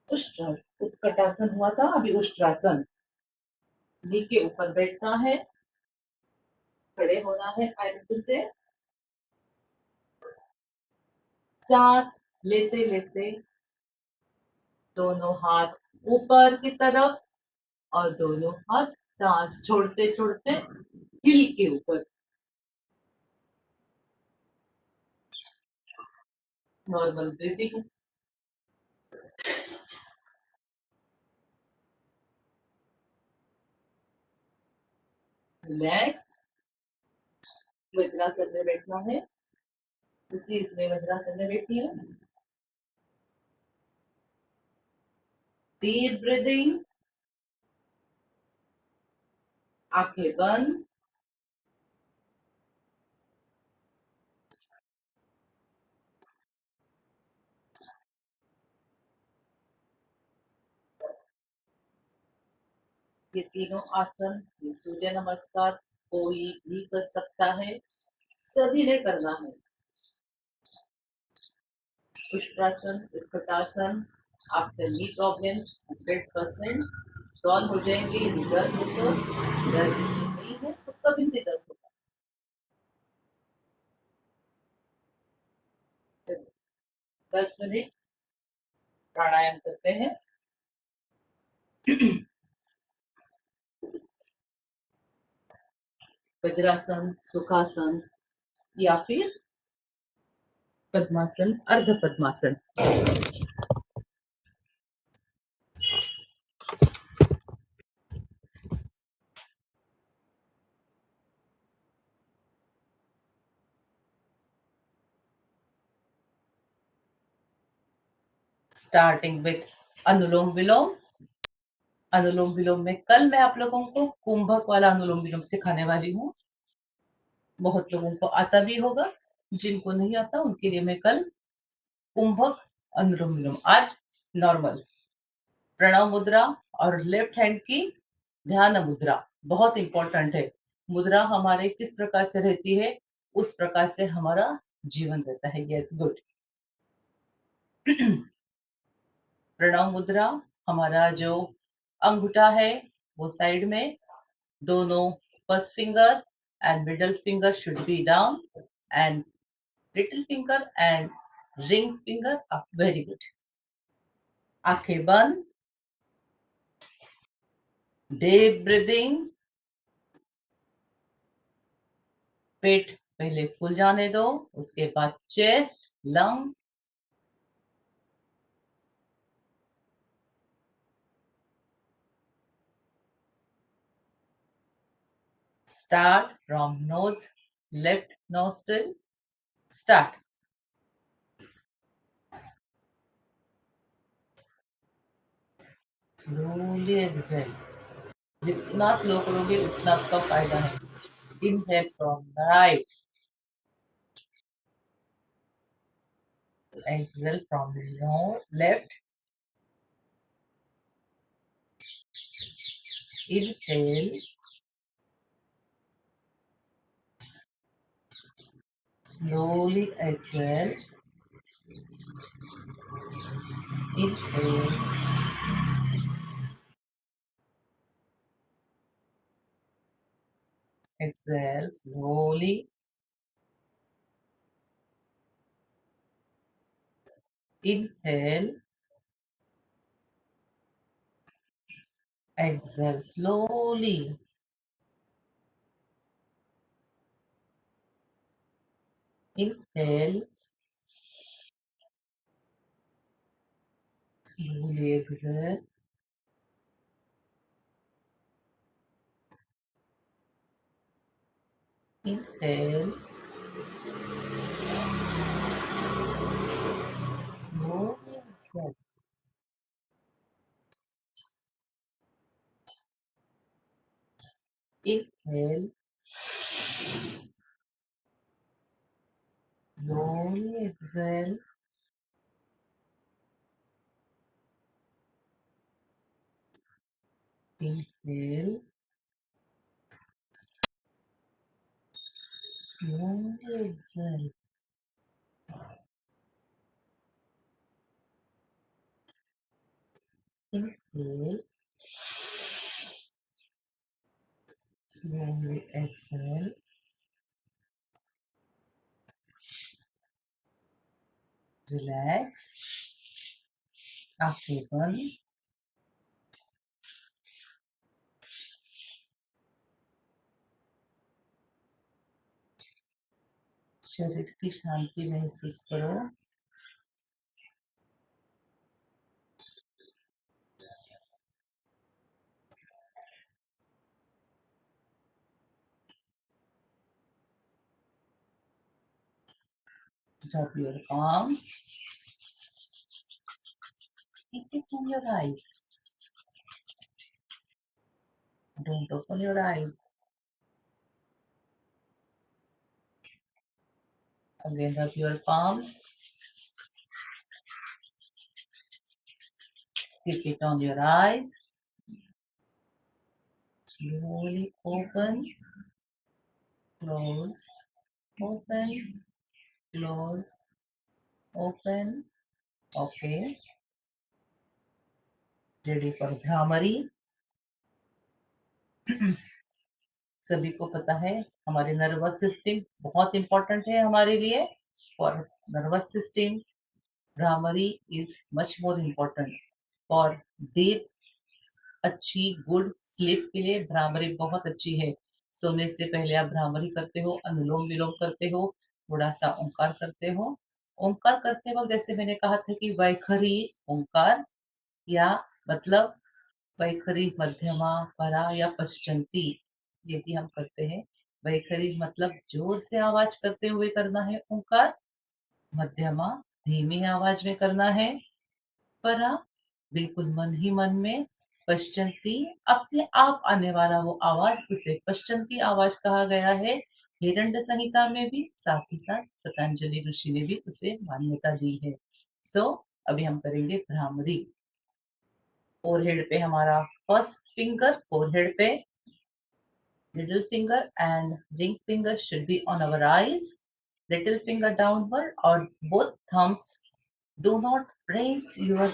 Ushtrasana. Utkatasana हुआ था, अभी उष्ट्रासन. नी के ऊपर बैठना है, खड़े होना है. आयुध से सांस लेते लेते दोनों हाथ ऊपर की तरफ और दोनों हाथ सांस छोड़ते छोड़ते हिल के ऊपर. Normal breathing. रिलैक्स. वज्रासन में बैठना है, उसी इसमें वज्रासन में बैठी है. Deep breathing. आंखें बंद. ये तीनों आसन, ये सूर्य नमस्कार कोई भी कर सकता है, सभी ने करना है. पुष्पासन, उत्कटासन, आपके नी प्रॉब्लम्स 100% सॉल्व हो जाएंगे. रिजल्ट होगा. दर्द नहीं है तो कभी भी दर्द होगा. 10 मिनट प्राणायाम करते हैं. वज्रासन, सुखासन या फिर पद्मासन, अर्ध पद्मासन. स्टार्टिंग विथ अनुलोम विलोम. अनुलोम विलोम में कल मैं आप लोगों को कुंभक वाला अनुलोम विलोम सिखाने वाली हूँ. बहुत लोगों को आता भी होगा, जिनको नहीं आता उनके लिए मैं कल कुंभक अनुलोम विलोम. आज नॉर्मल प्रणव मुद्रा और लेफ्ट हैंड की ध्यान मुद्रा बहुत इंपॉर्टेंट है. मुद्रा हमारे किस प्रकार से रहती है, उस प्रकार से हमारा जीवन रहता है. Yes, good. प्रणव मुद्रा. हमारा जो अंगूठा है वो साइड में, दोनों first finger and middle finger should be down and little finger and ring finger up. Very good. आंखें बंद. Deep breathing. पेट पहले फूल जाने दो, उसके बाद chest, lung. Start from nose, left nostril. Start. Slowly exhale. जितना स्लो करोगे उतना आपका फायदा है. Inhale from the right. Exhale from the left. Inhale. Slowly exhale. Inhale. Exhale slowly. Inhale. Exhale slowly. Inhale. Slowly exhale. Inhale. Slowly exhale. Inhale. Slowly exhale. Inhale. Slowly exhale. Inhale. Slowly exhale. Relax. आंखें बंद. शरीर की शांति महसूस करो. Rub your palms. Keep it on your eyes. Don't open your eyes. Again, rub your palms. Keep it on your eyes. Slowly open, close, open, close, open. Okay. Ready for bhramari. सभी को पता है हमारे नर्वस सिस्टम बहुत important है हमारे लिए. For nervous system bhramari is much more important. For deep अच्छी गुड स्लीप के लिए भ्रामरी बहुत अच्छी है. सोने से पहले आप भ्रामरी करते हो, अनुलोम विलोम करते हो, थोड़ा सा ओंकार करते हो. ओंकार करते वक्त जैसे मैंने कहा था कि वैखरी ओंकार या मतलब वैखरी मध्यमा परा या पश्चंती यदि हम करते हैं. वैखरी मतलब जोर से आवाज करते हुए करना है ओंकार. मध्यमा धीमी आवाज में करना है. परा बिल्कुल मन ही मन में. पश्चंती अपने आप आने वाला वो आवाज, उसे पश्चंती आवाज कहा गया है. हिरण्य संहिता में भी, साथ ही साथ पतंजलि ऋषि ने भी उसे मान्यता दी है. सो अभी हम करेंगे भ्रामरी. फोरहेड पे हमारा फर्स्ट फिंगर फोरहेड पे, middle finger and ring finger should be on our eyes. Little finger downward or both thumbs. Do not press your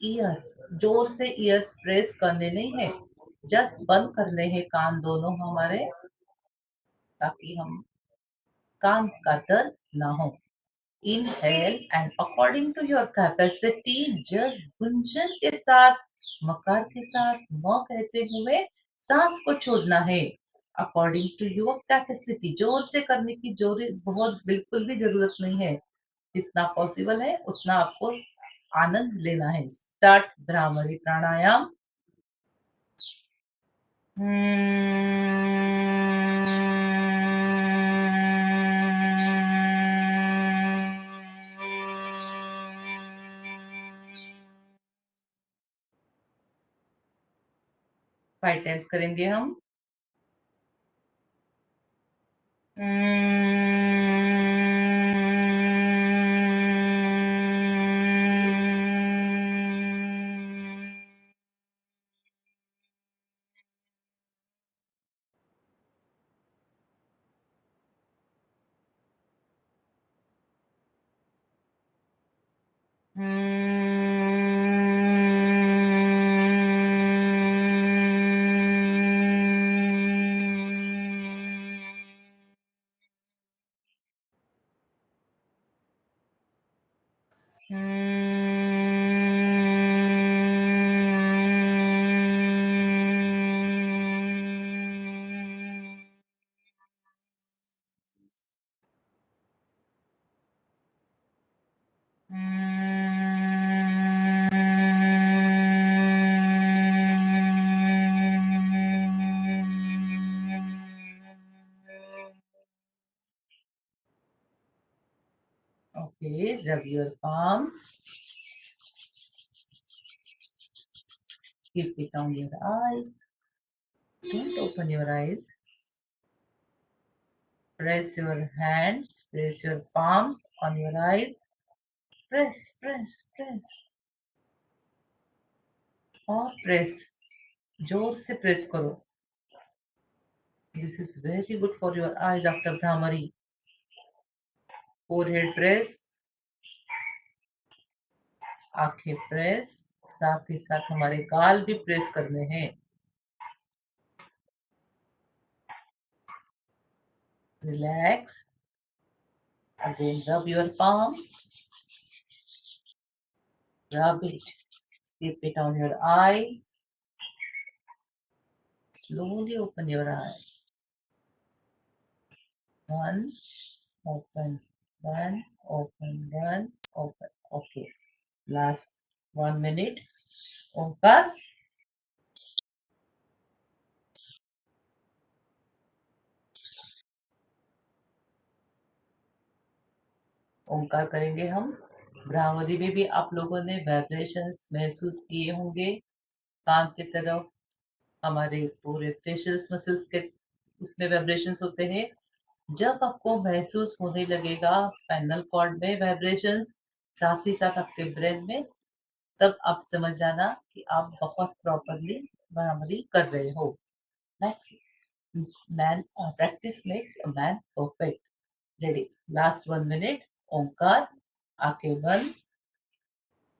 ears. जोर से ears press करने नहीं है. जस्ट बंद करने हैं कान दोनों हमारे, ताकि हम कान का दर्द ना हो. Inhale and according to your capacity, just Gunjan के साथ, मकार के साथ म कहते हुए सांस को छोड़ना है. According to your capacity. जोर से करने की बहुत बिल्कुल भी जरूरत नहीं है. जितना पॉसिबल है उतना आपको आनंद लेना है. स्टार्ट भ्रामरी प्राणायाम. फाइव टाइम्स करेंगे हम. Okay, rub your palms. Keep it on your eyes. Don't open your eyes. Press your hands, press your palms on your eyes. Press, press, press. और प्रेस. जोर से प्रेस करो. This is very good for your eyes after Brahmari. Forehead press, आंखें press, साथ ही साथ हमारे गाल भी प्रेस करने हैं. Relax. Again, rub your palms. Rub it. Keep it on your eyes. Slowly open your eye. One, open, one, open, one, open. Okay. Last 1 minute. ओंकार. ओंकार करेंगे हम. भ्रामरी में भी आप लोगों ने वाइब्रेशंस महसूस किए होंगे कान की तरफ. हमारे पूरे फेशियल मसल्स के उसमें वाइब्रेशंस होते हैं. जब आपको महसूस होने लगेगा स्पाइनल कॉर्ड में वाइब्रेशंस, साथ ही साथ आपके ब्रेन में, तब आप समझ जाना कि आप बहुत प्रॉपरली भ्रामरी कर रहे हो. Next, man practice makes a man perfect. Ready. Last 1 minute. Omkar. आंखें बंद.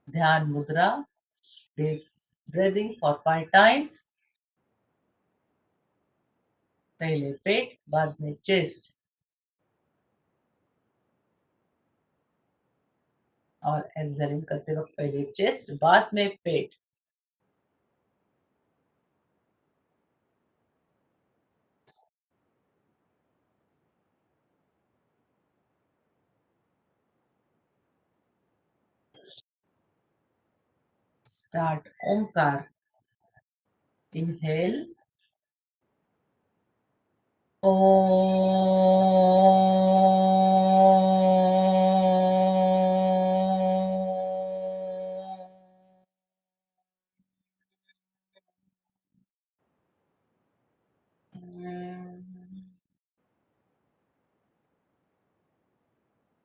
ध्यान मुद्रा. deep breathing for 5 times. पहले पेट, बाद में चेस्ट. और एक्सहेलिंग करते वक्त पहले चेस्ट, बाद में पेट. Start Onkar. Inhale.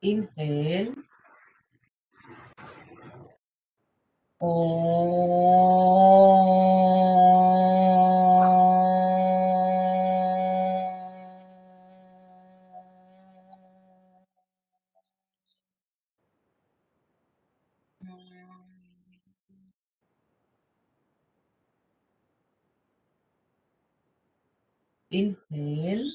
Inhale. Inhale.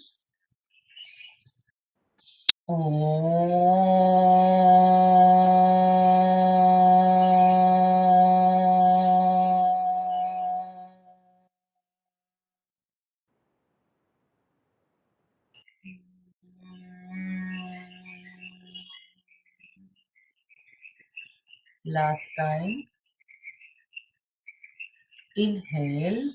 Last time. Inhale.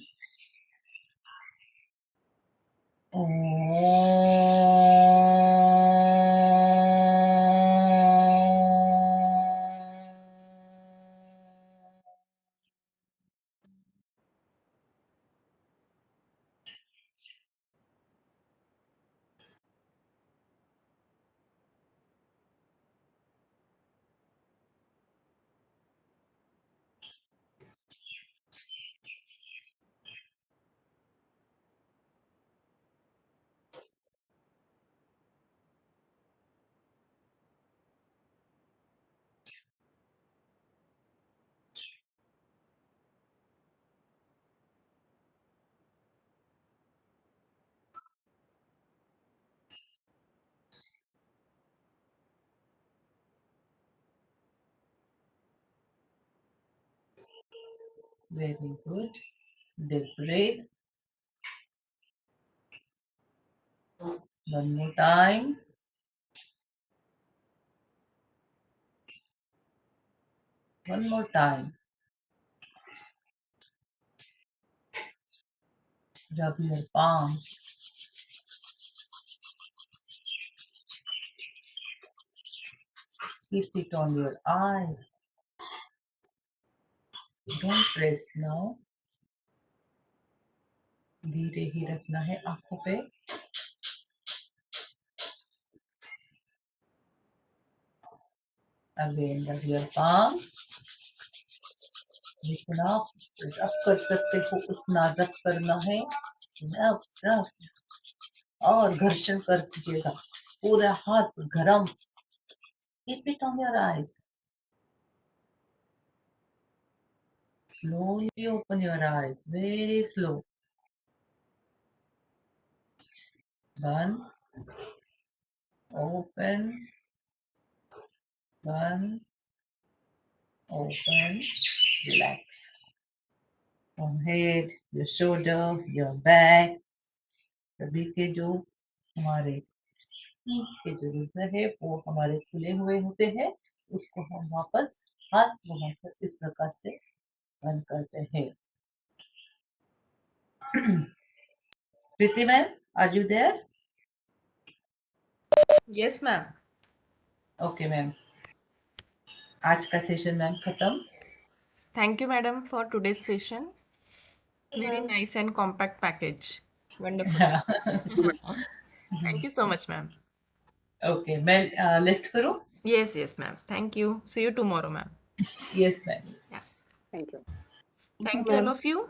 Very good. Deep breath. One more time. One more time. Rub your palms. Keep it on your eyes. Don't press now. धीरे ही रखना है आंखों पे. Again, rub your palms. जितना रब कर सकते हो उतना रब करना है. रफ रफ और घर्षण कर दीजिएगा, पूरा हाथ गरम। Keep it on your eyes, slowly open your eyes, very slow. One, open, one, open, relax. From head, your shoulder, your back, सभी के जो हमारे सीट के जो रुधिर है वो हमारे खुले हुए होते हैं, उसको हम वापस हाथ घुमाकर इस प्रकार से बंद करते हैं। Preeti ma'am, are you there? Yes, ma'am. Okay ma'am, आज का सेशन मैम खत्म। Thank you, madam, for today's session. Very nice and compact package. Wonderful. Thank you so much, ma'am. Okay, मैं लिफ्ट करूं? Yes, yes, ma'am. Thank you. See you tomorrow, ma'am. Yes ma'am. Yeah. Thank you. Thank you, all of you.